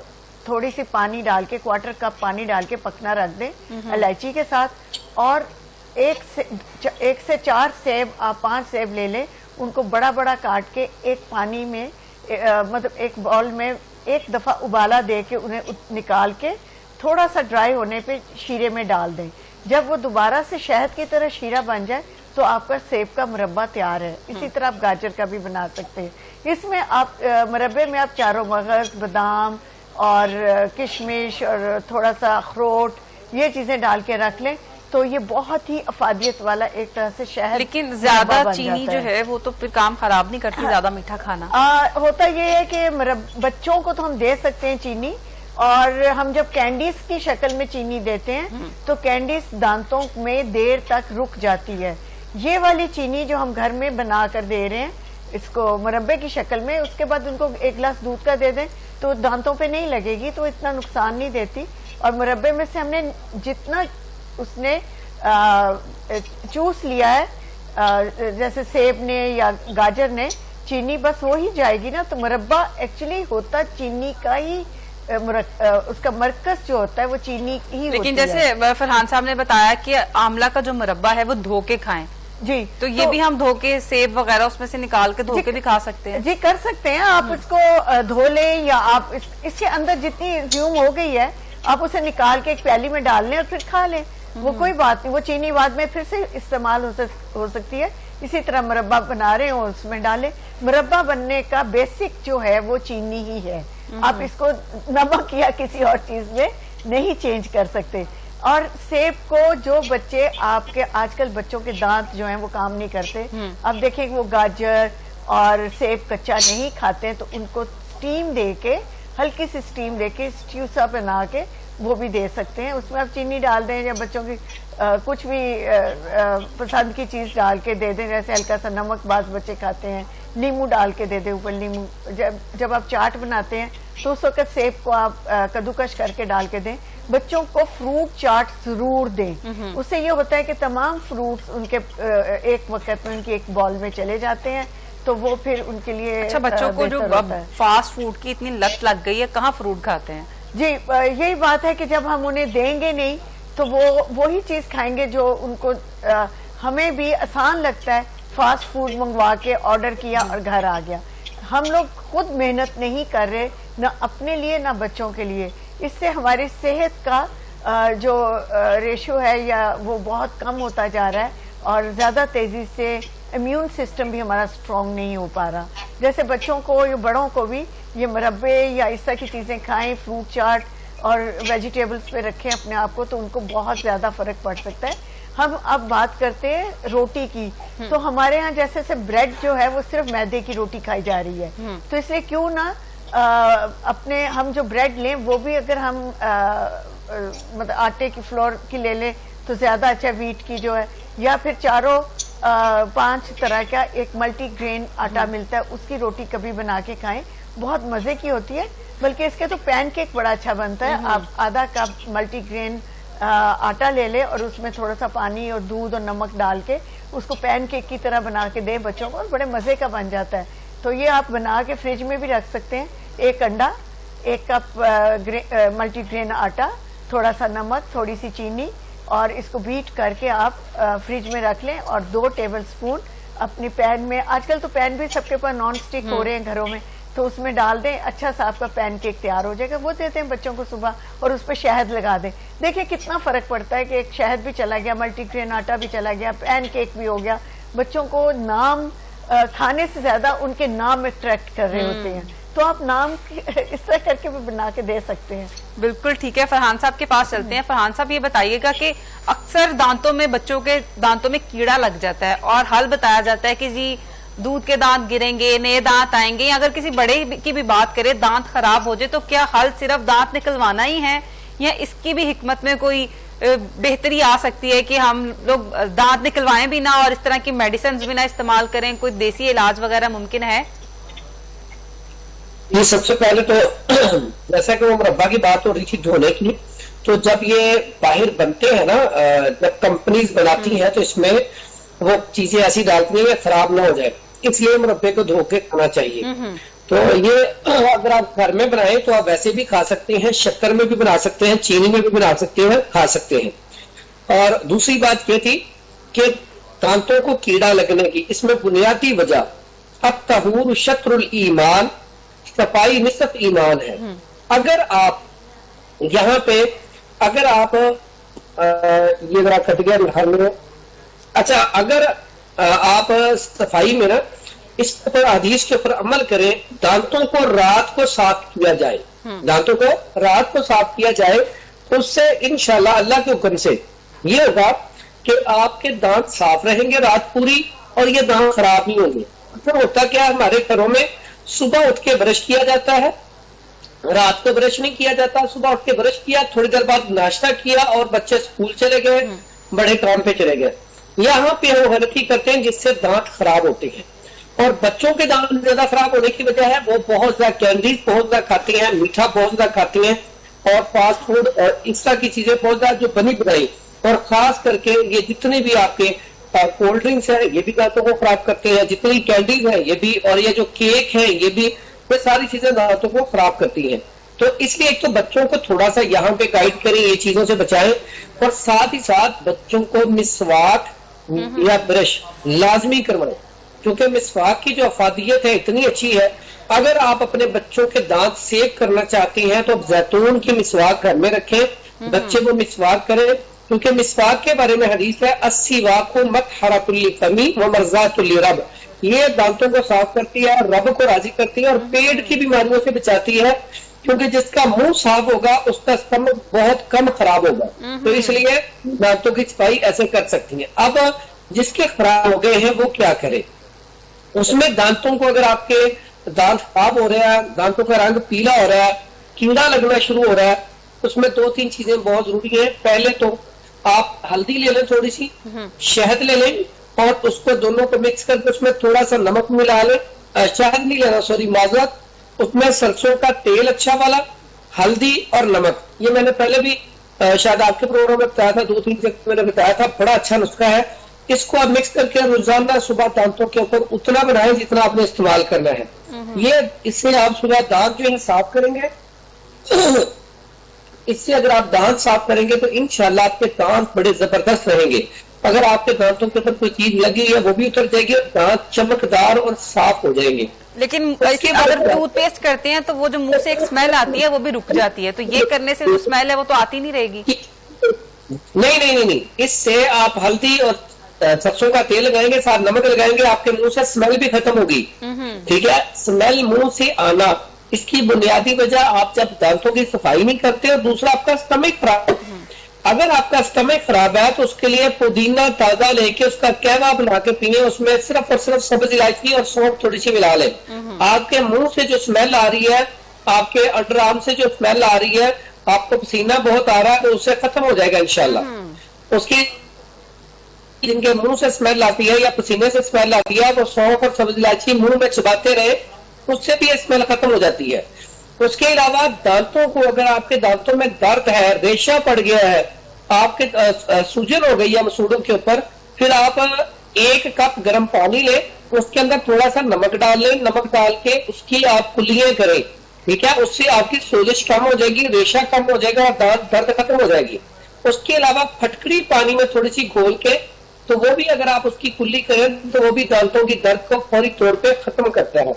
थोड़ी सी पानी डाल के, क्वार्टर कप पानी डाल के पकना रख दें इलायची के साथ, और 1 से 4 सेब, आप 5 सेब ले लें, उनको बड़ा बड़ा काट के एक पानी में मतलब एक बाउल में एक दफा उबाला दे के उन्हें निकाल के थोड़ा सा ड्राई होने पे शीरे में डाल दें। जब वो दोबारा से शहद की तरह शीरा बन जाए तो आपका सेब का मुरब्बा तैयार है। इसी तरह आप गाजर का भी बना सकते हैं। इसमें आप मुरब्बे में आप चारों मगज, बादाम और किशमिश और थोड़ा सा अखरोट, ये चीजें डाल के रख लें तो ये बहुत ही अफादियत वाला एक तरह से शहद। लेकिन ज्यादा चीनी जो है वो तो फिर काम खराब नहीं करती, ज्यादा मीठा खाना। होता ये है कि बच्चों को तो हम दे सकते हैं चीनी, और हम जब कैंडीज की शक्ल में चीनी देते हैं तो कैंडीज दांतों में देर तक रुक जाती है। ये वाली चीनी जो हम घर में बना कर दे रहे हैं इसको मुरब्बे की शक्ल में, उसके बाद उनको 1 गिलास दूध का दे दें तो दांतों पे नहीं लगेगी, तो इतना नुकसान नहीं देती। और मुरब्बे में से हमने जितना उसने चूस लिया है, जैसे सेब ने या गाजर ने, चीनी बस वो ही जाएगी ना, तो मुरब्बा एक्चुअली होता चीनी का ही, उसका मरकज जो होता है वो चीनी ही। लेकिन जैसे फरहान साहब ने बताया कि आंवला का जो मुरब्बा है वो धो के खाएं जी, तो ये भी हम धो के सेब वगैरह उसमें से निकाल के धो के भी खा सकते हैं। जी कर सकते हैं। आप इसको धो लें या आप इसके अंदर जितनी ज्यूम हो गई है आप उसे निकाल के एक प्याली में डाल लें और फिर खा लें, वो कोई बात नहीं। वो चीनी बाद में फिर से इस्तेमाल हो सकती है। इसी तरह मुरब्बा बना रहे हो उसमें डालें। मुरब्बा बनने का बेसिक जो है वो चीनी ही है, आप इसको नमक या किसी और चीज में नहीं चेंज कर सकते। और सेब को जो बच्चे आपके आजकल बच्चों के दांत जो हैं वो काम नहीं करते, अब देखें वो गाजर और सेब कच्चा नहीं खाते तो उनको स्टीम दे के, हल्की सी स्टीम दे के स्ट्यू सा बना के वो भी दे सकते हैं। उसमें आप चीनी डाल दें या बच्चों की कुछ भी पसंद की चीज डाल के दे दें, जैसे हल्का सा नमक बाज बच्चे खाते हैं, नींबू डाल के दे दें ऊपर नींबू। जब आप चाट बनाते हैं तो उस वक्त सेब को आप कद्दूकश करके डाल के दें। बच्चों को फ्रूट चाट जरूर दें, उससे ये होता है कि तमाम फ्रूट्स उनके एक वक्त में उनकी एक बॉल में चले जाते हैं, तो वो फिर उनके लिए अच्छा, बच्चों को जो फास्ट फूड की इतनी लत लग गई है, कहाँ फ्रूट खाते हैं? जी यही बात है कि जब हम उन्हें देंगे नहीं तो वो ही चीज खाएंगे जो उनको हमें भी आसान लगता है। फास्ट फूड मंगवा के ऑर्डर किया और घर आ गया। हम लोग खुद मेहनत नहीं कर रहे, ना अपने लिए ना बच्चों के लिए। इससे हमारी सेहत का जो रेशियो है या वो बहुत कम होता जा रहा है और ज्यादा तेजी से इम्यून सिस्टम भी हमारा स्ट्रांग नहीं हो पा रहा। जैसे बच्चों को या बड़ों को भी ये मुरब्बे या इस तरह की चीजें खाएं, फ्रूट चाट और वेजिटेबल्स पे रखें अपने आप को, तो उनको बहुत ज्यादा फर्क पड़ सकता है। हम अब बात करते हैं रोटी की, तो हमारे यहाँ जैसे ब्रेड जो है वो सिर्फ मैदे की रोटी खाई जा रही है, तो इसलिए क्यों ना अपने हम जो ब्रेड लें वो भी अगर हम मतलब आटे की फ्लोर की ले लें तो ज्यादा अच्छा, व्हीट की जो है, या फिर 4-5 तरह का एक मल्टी ग्रेन आटा मिलता है, उसकी रोटी कभी बना के खाएं, बहुत मजे की होती है। बल्कि इसके तो पैनकेक बड़ा अच्छा बनता है। आप आधा कप मल्टी ग्रेन आटा ले ले और उसमें थोड़ा सा पानी और दूध और नमक डाल के उसको पैनकेक की तरह बना के दे बच्चों को, और बड़े मजे का बन जाता है। तो ये आप बना के फ्रिज में भी रख सकते हैं। 1 अंडा, 1 कप मल्टी ग्रेन आटा, थोड़ा सा नमक, थोड़ी सी चीनी, और इसको बीट करके आप फ्रिज में रख लें। और 2 टेबल स्पून अपनी पैन में, आजकल तो पैन भी सबके पास नॉन स्टिक हो रहे हैं घरों में, तो उसमें डाल दें, अच्छा सा आपका पैनकेक तैयार हो जाएगा। वो देते हैं बच्चों को सुबह, और उस पर शहद लगा दें। देखिए कितना फर्क पड़ता है कि एक शहद भी चला गया, मल्टीग्रेन आटा भी चला गया, पैनकेक भी हो गया। बच्चों को नाम खाने से ज्यादा उनके नाम अट्रैक्ट कर रहे होते हैं, तो आप नाम इस तरह करके भी बना के दे सकते हैं। बिल्कुल ठीक है। फरहान साहब के पास चलते हैं। फरहान साहब ये बताइएगा कि अक्सर दांतों में, बच्चों के दांतों में कीड़ा लग जाता है और हल बताया जाता है कि जी दूध के दांत गिरेंगे, नए दांत आएंगे। अगर किसी बड़े की भी बात करें, दांत खराब हो जाए, तो क्या हल सिर्फ दांत निकलवाना ही है या इसकी भी हिकमत में कोई बेहतरी आ सकती है कि हम लोग दांत निकलवाएं भी ना और इस तरह की मेडिसिन भी ना इस्तेमाल करें? कोई देसी इलाज वगैरह मुमकिन है? ये सबसे पहले तो जैसा कि वो मुरब्बा की बात हो रही थी धोने की, तो जब ये बाहर बनते हैं ना, जब कंपनीज बनाती हैं तो इसमें वो चीजें ऐसी डालती हैं खराब ना हो जाए, इसलिए मुरब्बे को धो के खाना चाहिए। तो ये अगर आप घर में बनाएं तो आप वैसे भी खा सकते हैं, शक्कर में भी बना सकते हैं, चीनी में भी बना सकते हैं, खा सकते हैं। और दूसरी बात ये थी कि दांतों को कीड़ा लगने की इसमें बुनियादी वजह अत-तहूर शत्रुल ईमान, सफाई निसफ ईमान है। अगर आप यहाँ पे अगर आप ये जरा कट गया घर में, अच्छा, अगर आप सफाई में ना इस पर हदीस के ऊपर अमल करें, दांतों को रात को साफ किया जाए, दांतों को रात को साफ किया जाए, तो उससे इंशाल्लाह अल्लाह के हुक्म से ये होगा कि आपके दांत साफ रहेंगे रात पूरी और ये दांत खराब नहीं होंगे। फिर होता क्या है, हमारे घरों में सुबह उठ के ब्रश किया जाता है, रात को ब्रश नहीं किया जाता। सुबह उठ के ब्रश किया, थोड़ी देर बाद नाश्ता किया और बच्चे स्कूल चले गए, बड़े काम पे चले गए। यहाँ पे हम गलती करते हैं जिससे दांत खराब होते हैं, और बच्चों के दांत ज्यादा खराब होने की वजह है वो बहुत ज्यादा कैंडीज बहुत ज्यादा खाते हैं, मीठा बहुत ज्यादा खाते हैं, और फास्ट फूड और इस तरह की चीजें बहुत ज्यादा जो बनी बनाई, और खास करके ये जितने भी आपके कोल्ड ड्रिंक्स है ये भी दांतों को खराब करते हैं, जितनी कैंडीज है ये भी, और ये जो केक है ये भी, ये सारी चीजें दांतों को खराब करती हैं। तो इसलिए एक तो बच्चों को थोड़ा सा यहाँ पे गाइड करें, ये चीजों से बचाएं, और साथ ही साथ बच्चों को मिसवाक या ब्रश लाजमी करवाएं, क्योंकि मिसवाक की जो अफादियत है इतनी अच्छी है। अगर आप अपने बच्चों के दांत सेफ करना चाहती हैं तो जैतून की मिसवाक घर में रखें, बच्चे को मिसवाक करें, क्योंकि मिसवाक के बारे में हदीस है अस्सीवाकु मत्हरतुल फमी व मर्जातुल रब, ये दांतों को साफ करती है, रब को राजी करती है और पेट की बीमारियों से बचाती है, क्योंकि जिसका मुंह साफ होगा उसका स्टमक बहुत कम खराब होगा। तो इसलिए दांतों की सफाई ऐसे कर सकती है। अब जिसके खराब हो गए हैं वो क्या करे, उसमें दांतों को, अगर आपके दांत खराब हो रहा है, दांतों का रंग पीला हो रहा है, कीड़ा लगना शुरू हो रहा है, उसमें दो तीन चीजें बहुत जरूरी है। पहले तो आप हल्दी ले लें, थोड़ी सी शहद ले लें और उसको दोनों को मिक्स करके उसमें थोड़ा सा नमक मिला लें, शहद नहीं लेना, सॉरी माजरत, उसमें सरसों का तेल अच्छा वाला, हल्दी और नमक, ये मैंने पहले भी शायद आपके प्रोग्राम में बताया था, 2-3 जगह मैंने बताया था, बड़ा अच्छा नुस्खा है। इसको आप मिक्स करके रोजाना सुबह दांतों के ऊपर उतना बनाएं जितना आपने इस्तेमाल करना है। ये इससे आप सुबह दांत जो है साफ करेंगे इससे अगर आप दांत साफ करेंगे तो इंशाल्लाह आपके दांत बड़े जबरदस्त रहेंगे। अगर आपके दांतों के ऊपर कोई चीज लगी है वो भी उतर जाएगी और दांत चमकदार और साफ हो जाएंगे। लेकिन अगर टूथपेस्ट करते हैं तो वो जो मुंह से एक स्मेल आती है वो भी रुक जाती है, तो ये करने से जो स्मेल है वो तो आती नहीं रहेगी। नहीं, इससे आप हल्दी और सरसों का तेल लगाएंगे, साथ नमक लगाएंगे, आपके मुंह से स्मेल भी खत्म होगी। ठीक है, स्मेल मुंह से आना, इसकी बुनियादी वजह आप जब दांतों की सफाई नहीं करते, और दूसरा आपका स्टमक खराब। अगर आपका स्टमक खराब है तो उसके लिए पुदीना ताजा लेके उसका कहवा बना के पिए, उसमें सिर्फ और सिर्फ सब्ज इलायची और सौंफ थोड़ी सी मिला लें। आपके मुंह से जो स्मेल आ रही है, आपके अंडर आर्म से जो स्मेल आ रही है, आपको पसीना बहुत आ रहा है, तो उससे खत्म हो जाएगा इंशाल्लाह। उसकी जिनके मुंह से स्मेल आती है या पसीने से स्मेल आती है, वो सौंफ और सब्ज इलायची मुंह में चबाते रहे, उससे भी स्मेल खत्म हो जाती है। उसके अलावा दांतों को, अगर आपके दांतों में दर्द है, रेशा पड़ गया है, आपके सूजन हो गई है मसूड़ों के ऊपर, फिर आप 1 कप गर्म पानी लें, उसके अंदर थोड़ा सा नमक डाल लें, नमक डाल के उसकी आप कुल्लियां करें। ठीक है, उससे आपकी सोजिश कम हो जाएगी, रेशा कम हो जाएगा और दांत दर्द खत्म हो जाएगी। उसके अलावा फटकड़ी पानी में थोड़ी सी घोल के, तो वो भी अगर आप उसकी कुल्ली करें तो वो भी दांतों की दर्द को फौरी तौर पे खत्म करता है।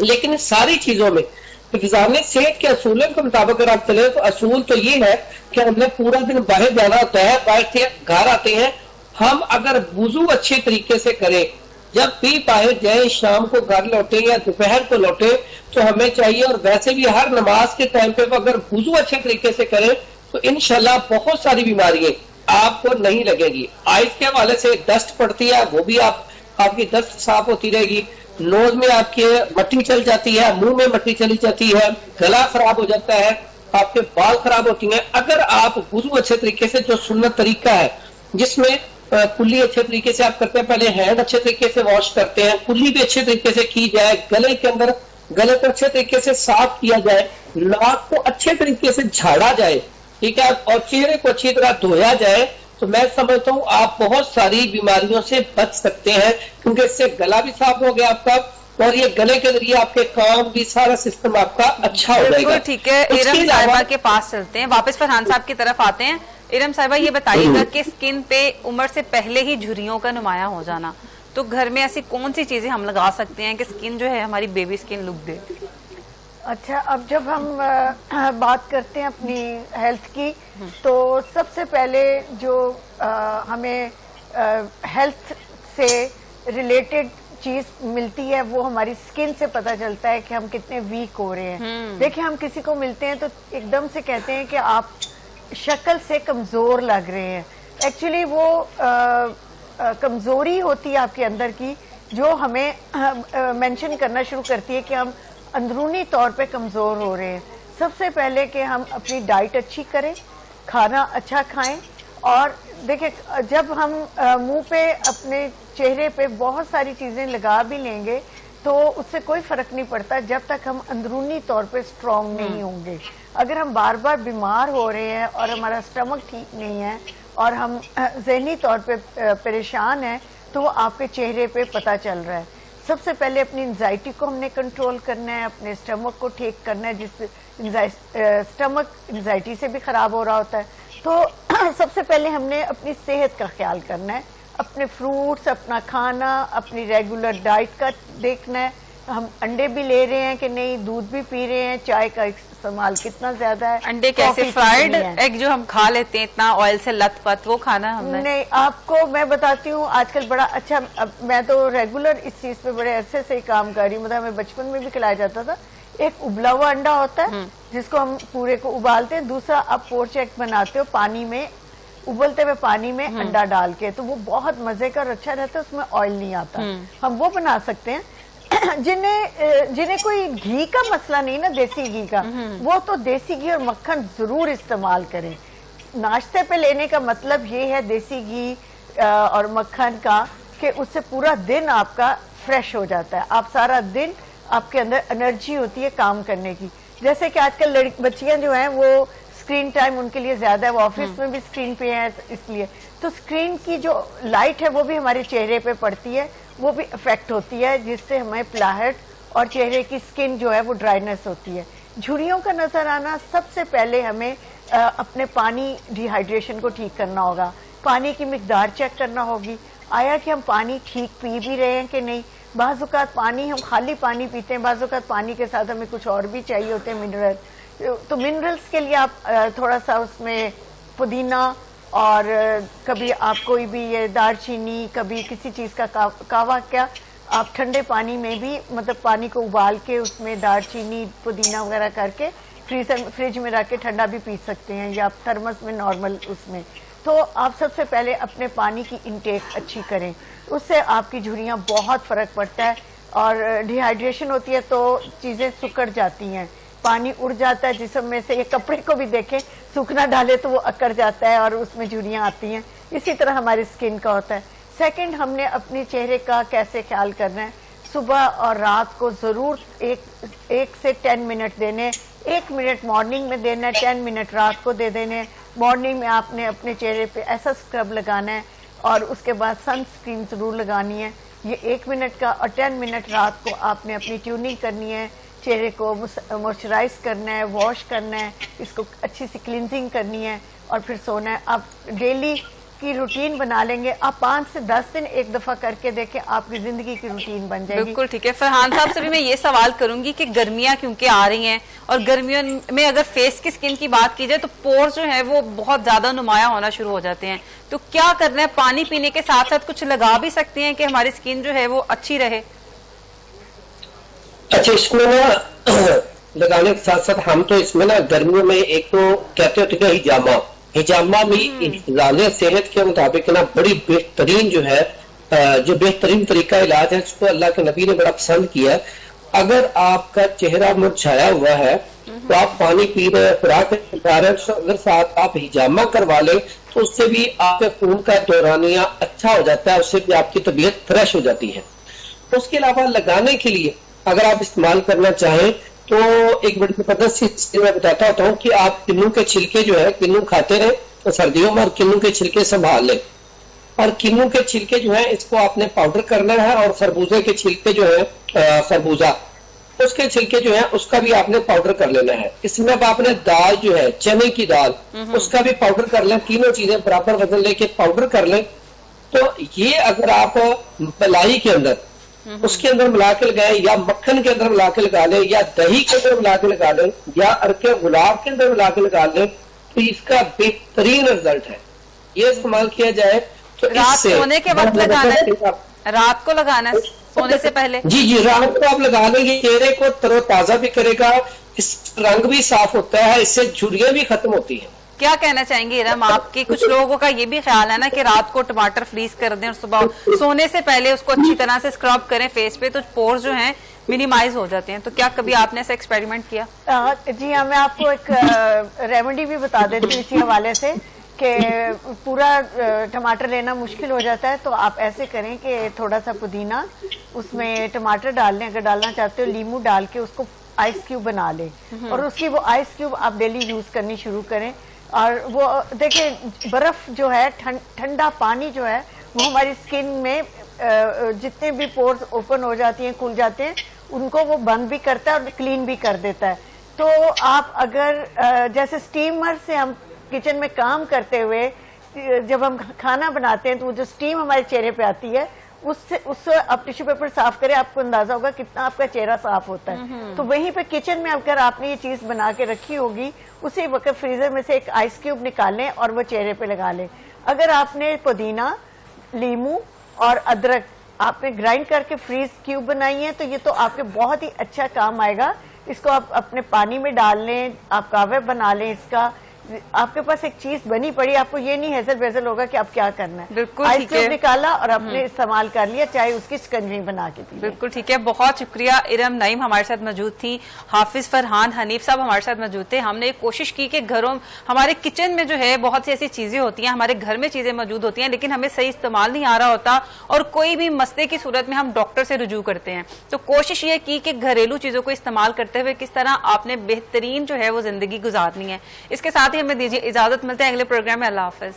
लेकिन सारी चीजों में इंतजामी सेहत के असूलों के मुताबिक अगर आप चले तो असूल तो ये है कि हमने पूरा दिन बाहर जाना होता है, बाहर से घर आते हैं, हम अगर वुजू अच्छे तरीके से करें, जब भी बाहर जाए, शाम को घर लौटे या दोपहर को लौटे, तो हमें चाहिए, और वैसे भी हर नमाज के टाइम पे अगर वुजू अच्छे तरीके से करें तो इंशाल्लाह बहुत सारी बीमारियां आपको नहीं लगेगी। आइज के हवाले से डस्ट पड़ती है, वो भी आपकी डस्ट साफ होती रहेगी। नोज में आपके मट्टी चल जाती है, मुंह में मट्टी चली जाती है, गला खराब हो जाता है, آپ کے بال خراب ہوتی ہیں. اگر آپ وضو اچھے طریقے سے, جو سنت طریقہ ہے جس میں کلی اچھے طریقے سے آپ کرتے ہیں, پہلے ہینڈ اچھے طریقے سے واش کرتے ہیں, کلی بھی اچھے طریقے سے کی جائے, گلے کے اندر گلے کو اچھے طریقے سے صاف کیا جائے, ناک کو اچھے طریقے سے جھاڑا جائے, ٹھیک ہے, اور چہرے کو اچھی طرح دھویا جائے, تو میں سمجھتا ہوں آپ بہت ساری بیماریوں سے بچ سکتے ہیں, کیونکہ اس سے گلا بھی صاف ہو گیا آپ کا, اور یہ گلے کے ذریعے آپ کے کام بھی, سارا سسٹم آپ کا اچھا ہو جائے گا. ٹھیک ہے, ارم صاحبہ کے پاس چلتے ہیں, واپس فرحان صاحب کی طرف آتے ہیں. ارم صاحبہ یہ بتائیے گا کہ اسکن پہ عمر سے پہلے ہی جھریوں کا نمایاں ہو جانا, تو گھر میں ایسی کون سی چیزیں ہم لگا سکتے ہیں کہ اسکن جو ہے ہماری بیبی اسکن لک دے؟ اچھا, اب جب ہم بات کرتے ہیں اپنی ہیلتھ کی, تو سب سے پہلے جو ہمیں ہیلتھ سے ریلیٹڈ چیز ملتی ہے وہ ہماری اسکن سے پتہ چلتا ہے کہ ہم کتنے ویک ہو رہے ہیں. دیکھیں, ہم کسی کو ملتے ہیں تو ایک دم سے کہتے ہیں کہ آپ شکل سے کمزور لگ رہے ہیں. ایکچولی وہ کمزوری ہوتی ہے آپ کے اندر کی, جو ہمیں مینشن کرنا شروع کرتی ہے کہ ہم اندرونی طور پہ کمزور ہو رہے ہیں. سب سے پہلے کہ ہم اپنی ڈائٹ اچھی کریں, کھانا اچھا کھائیں, اور دیکھیں جب ہم منہ پہ اپنے چہرے پہ بہت ساری چیزیں لگا بھی لیں گے تو اس سے کوئی فرق نہیں پڑتا جب تک ہم اندرونی طور پہ اسٹرانگ نہیں ہوں گے. اگر ہم بار بار بیمار ہو رہے ہیں اور ہمارا اسٹمک ٹھیک نہیں ہے اور ہم ذہنی طور پہ پریشان ہیں, تو وہ آپ کے چہرے پہ پتہ چل رہا ہے. سب سے پہلے اپنی انزائٹی کو ہم نے کنٹرول کرنا ہے, اپنے اسٹمک کو ٹھیک کرنا ہے, جس اسٹمک انزائٹی سے بھی خراب ہو رہا ہوتا ہے. تو سب سے پہلے ہم نے اپنی صحت کا خیال کرنا ہے, اپنے فروٹس, اپنا کھانا, اپنی ریگولر ڈائٹ کا دیکھنا ہے, ہم انڈے بھی لے رہے ہیں کہ نہیں, دودھ بھی پی رہے ہیں, چائے کا استعمال کتنا زیادہ ہے, انڈے کیسے, فرائیڈ ایگ جو ہم کھا لیتے ہیں اتنا آئل سے لت پت, وہ کھانا ہم نے نہیں. آپ کو میں بتاتی ہوں آج کل بڑا اچھا, میں تو ریگولر اس چیز پہ بڑے عرصے سے ہی کام کر رہی ہوں, مطلب ہمیں بچپن میں بھی کھلایا جاتا تھا. ایک ابلا ہوا انڈا ہوتا ہے جس کو ہم پورے کو ابالتے ہیں, دوسرا آپ پورچ ایگ بناتے ہو پانی میں, ابلتے ہوئے پانی میں انڈا ڈال کے, تو وہ بہت مزے کا اور اچھا رہتا ہے, اس میں آئل نہیں آتا. ہم وہ بنا سکتے ہیں. جنہیں کوئی گھی کا مسئلہ نہیں نا, دیسی گھی کا, وہ تو دیسی گھی اور مکھن ضرور استعمال کریں. ناشتے پہ لینے کا مطلب یہ ہے دیسی گھی اور مکھن کا کہ اس سے پورا دن آپ کا فریش ہو جاتا ہے, آپ سارا دن آپ کے اندر انرجی ہوتی ہے کام کرنے کی. جیسے کہ آج کل بچیاں جو ہیں وہ اسکرین ٹائم ان کے لیے زیادہ ہے, وہ آفس میں بھی اسکرین پہ ہیں, اس لیے تو اسکرین کی جو لائٹ ہے وہ بھی ہمارے چہرے پہ پڑتی ہے, وہ بھی افیکٹ ہوتی ہے, جس سے ہمیں پلاہٹ اور چہرے کی اسکن جو ہے وہ ڈرائینس ہوتی ہے. جھریوں کا نظر آنا, سب سے پہلے ہمیں اپنے پانی ڈی ہائیڈریشن کو ٹھیک کرنا ہوگا, پانی کی مقدار چیک کرنا ہوگی, آیا کہ ہم پانی ٹھیک پی بھی رہے ہیں کہ نہیں. بعض اوقات پانی ہم خالی پانی پیتے ہیں, بعض اوقات پانی کے ساتھ ہمیں کچھ اور بھی چاہیے ہوتے ہیں, منرل. تو منرلس کے لیے آپ تھوڑا سا اس میں پودینہ, اور کبھی آپ کوئی بھی یہ دار چینی, کبھی کسی چیز کا کہوا, کیا آپ ٹھنڈے پانی میں بھی, مطلب پانی کو ابال کے اس میں دار چینی پودینہ وغیرہ کر کے فریج میں رکھ کے ٹھنڈا بھی پی سکتے ہیں, یا آپ تھرمس میں نارمل اس میں. تو آپ سب سے پہلے اپنے پانی کی انٹیک اچھی کریں, اس سے آپ کی جھریاں بہت فرق پڑتا ہے. اور ڈی ہائیڈریشن ہوتی ہے تو چیزیں سکڑ جاتی ہیں, پانی اڑ جاتا ہے جسم میں سے. یہ کپڑے کو بھی دیکھیں, سوکھنا ڈالے تو وہ اکڑ جاتا ہے اور اس میں جھریاں آتی ہیں. اسی طرح ہماری اسکن کا ہوتا ہے. سیکنڈ, ہم نے اپنے چہرے کا کیسے خیال کرنا ہے, صبح اور رات کو ضرور 1 سے 10 منٹ دینے. 1 منٹ مارننگ میں دینا ہے, 10 منٹ رات کو دے دینے. مارننگ میں آپ نے اپنے چہرے پہ ایسا اسکرب لگانا ہے, اور اس کے بعد سن اسکرین ضرور لگانی ہے. یہ 1 منٹ کا, اور 10 منٹ رات کو آپ نے اپنی ٹیوننگ کرنی ہے, چہرے کو موئسچرائز کرنا ہے, واش کرنا ہے, اس کو اچھی سی کلینزنگ کرنی ہے, اور پھر سونا ہے. آپ ڈیلی کی روٹین بنا لیں گے, آپ 5 سے 10 دن ایک دفعہ کر کے دیکھیں, آپ کی زندگی کی روٹین بن جائے گی. بالکل ٹھیک ہے. فرحان صاحب سے بھی میں یہ سوال کروں گی کہ گرمیاں کیونکہ آ رہی ہیں, اور گرمیوں میں اگر فیس کی اسکن کی بات کی جائے تو پورز جو ہیں وہ بہت زیادہ نمایاں ہونا شروع ہو جاتے ہیں, تو کیا کرنا ہے؟ پانی پینے کے ساتھ ساتھ کچھ لگا بھی سکتے ہیں کہ ہماری اسکن جو ہے وہ اچھی رہے؟ اچھا, اس میں نا لگانے کے ساتھ ساتھ ہم تو اس میں نا گرمیوں میں ایک تو کہتے ہوتے ہیں ہجامہ میں حفظان صحت کے مطابق نا بڑی بہترین جو ہے, جو بہترین طریقہ علاج ہے, اس کو اللہ کے نبی نے بڑا پسند کیا. اگر آپ کا چہرہ مرجھایا ہوا ہے تو آپ پانی پی رہے ہیں، خوراک کھا رہے ہیں، اگر ساتھ آپ ہجامہ کروا لیں تو اس سے بھی آپ کے خون کا دورانیہ اچھا ہو جاتا ہے، اس سے بھی آپ کی طبیعت فریش ہو جاتی ہے۔ اس کے علاوہ لگانے کے لیے اگر آپ استعمال کرنا چاہیں تو ایک بڑی زبردست چیز میں بتاتا ہوتا ہوں کہ آپ کنو کے چھلکے جو ہے، کنو کھاتے رہیں تو سردیوں میں، اور کنو کے چھلکے سنبھال لیں، اور کنو کے چھلکے جو ہیں اس کو آپ نے پاؤڈر کرنا ہے، اور خربوزے کے چھلکے جو ہیں، خربوزہ اس کے چھلکے جو ہیں اس کا بھی آپ نے پاؤڈر کر لینا ہے۔ اس میں اب آپ نے دال جو ہے، چنے کی دال، اس کا بھی پاؤڈر کر لیں، تینوں چیزیں برابر وزن لے کے پاؤڈر کر لیں۔ تو یہ اگر آپ ملائی کے اندر اس کے اندر ملا کے لگائیں، یا مکھن کے اندر ملا کے لگا لیں، یا دہی کے اندر ملا کے لگا لیں، یا عرق گلاب کے اندر ملا کے لگا لیں، تو اس کا بہترین رزلٹ ہے۔ یہ استعمال کیا جائے تو اس رات سے سونے کے وقت لگانا ہے، رات کو لگانا ہے سونے سے پہلے؟ جی رات کو آپ لگا لیں گے، چہرے کو تر و تازہ بھی کرے گا، اس رنگ بھی صاف ہوتا ہے، اس سے جھریاں بھی ختم ہوتی ہیں۔ کیا کہنا چاہیں گے ارم آپ کے؟ کچھ لوگوں کا یہ بھی خیال ہے نا کہ رات کو ٹماٹر فریز کر دیں اور صبح سونے سے پہلے اس کو اچھی طرح سے اسکرب کریں فیس پہ، تو پورز جو ہیں منیمائز ہو جاتے ہیں۔ تو کیا کبھی آپ نے ایسا ایکسپیریمنٹ کیا؟ جی ہاں، میں آپ کو ایک ریمیڈی بھی بتا دیتی ہوں اسی حوالے سے کہ پورا ٹماٹر لینا مشکل ہو جاتا ہے، تو آپ ایسے کریں کہ تھوڑا سا پودینہ، اس میں ٹماٹر ڈال لیں، اگر ڈالنا چاہتے ہو لیمو ڈال کے اس کو آئس کیوب بنا لیں، اور اس کی وہ آئس کیوب آپ ڈیلی یوز کرنی شروع کریں۔ اور وہ دیکھیں برف جو ہے، ٹھنڈا پانی جو ہے، وہ ہماری سکن میں جتنے بھی پورز اوپن ہو جاتی ہیں، کھل جاتے ہیں، ان کو وہ بند بھی کرتا ہے اور کلین بھی کر دیتا ہے۔ تو آپ اگر جیسے سٹیمر سے ہم کچن میں کام کرتے ہوئے جب ہم کھانا بناتے ہیں تو وہ جو سٹیم ہمارے چہرے پہ آتی ہے، اس سے آپ ٹیشو پیپر صاف کریں، آپ کو اندازہ ہوگا کتنا آپ کا چہرہ صاف ہوتا ہے۔ تو وہیں پہ کچن میں اگر آپ نے یہ چیز بنا کے رکھی ہوگی، اسی وقت فریزر میں سے ایک آئس کیوب نکالیں اور وہ چہرے پہ لگا لیں۔ اگر آپ نے پودینہ، لیمو اور ادرک آپ نے گرائنڈ کر کے فریز کیوب بنائی ہیں، تو یہ تو آپ کے بہت ہی اچھا کام آئے گا۔ اس کو آپ اپنے پانی میں ڈال لیں، آپ کہوہ بنا لیں، اس کا آپ کے پاس ایک چیز بنی پڑی، آپ کو یہ نہیں ہیزل بیزل ہوگا کہ آپ کیا کرنا ہے۔ بالکل آئس کیوب نکالا اور آپ نے استعمال کر لیا، چاہے اس کی سکنجی بنا کے پی۔ بالکل ٹھیک ہے، بہت شکریہ۔ ارم نعیم ہمارے ساتھ موجود تھی، حافظ فرحان حنیف صاحب ہمارے ساتھ موجود تھے۔ ہم نے کوشش کی کہ گھروں ہمارے کچن میں جو ہے بہت سی ایسی چیزیں ہوتی ہیں، ہمارے گھر میں چیزیں موجود ہوتی ہیں، لیکن ہمیں صحیح استعمال نہیں آ رہا ہوتا، اور کوئی بھی مسئلے کی صورت میں ہم ڈاکٹر سے رجوع کرتے ہیں۔ تو کوشش یہ کی کہ گھریلو چیزوں کو استعمال کرتے ہوئے کس طرح آپ نے بہترین جو ہے وہ زندگی گزارنی ہے۔ اس کے ساتھ ہی ہمیں دیجیے اجازت، ملتے ہیں اگلے پروگرام میں۔ اللہ حافظ۔